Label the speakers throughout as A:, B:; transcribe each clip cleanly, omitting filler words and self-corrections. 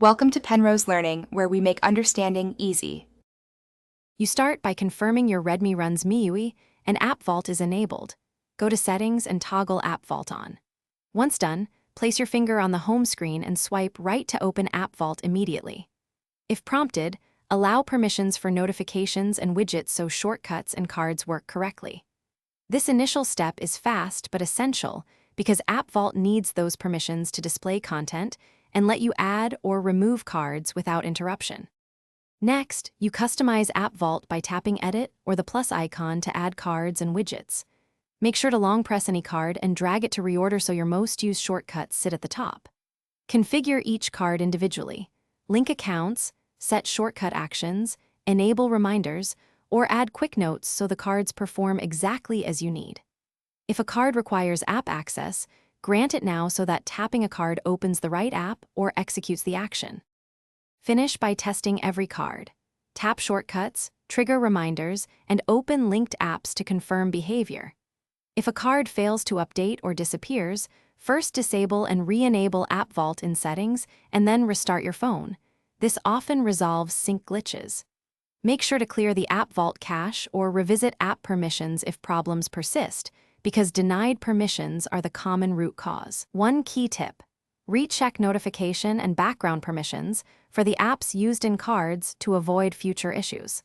A: Welcome to Penrose Learning, where we make understanding easy.
B: You start by confirming your Redmi runs MIUI and App Vault is enabled. Go to Settings and toggle App Vault on. Once done, place your finger on the home screen and swipe right to open App Vault immediately. If prompted, allow permissions for notifications and widgets so shortcuts and cards work correctly. This initial step is fast but essential because App Vault needs those permissions to display content and let you add or remove cards without interruption. Next, you customize App Vault by tapping Edit or the plus icon to add cards and widgets. Make sure to long press any card and drag it to reorder so your most used shortcuts sit at the top. Configure each card individually. Link accounts, set shortcut actions, enable reminders, or add quick notes so the cards perform exactly as you need. If a card requires app access, grant it now so that tapping a card opens the right app or executes the action. Finish by testing every card. Tap shortcuts, trigger reminders, and open linked apps to confirm behavior. If a card fails to update or disappears, first disable and re-enable App Vault in Settings and then restart your phone. This often resolves sync glitches. Make sure to clear the App Vault cache or revisit app permissions if problems persist, because denied permissions are the common root cause. One key tip: recheck notification and background permissions for the apps used in cards to avoid future issues.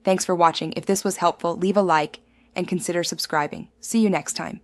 A: Thanks for watching. If this was helpful, leave a like and consider subscribing. See you next time.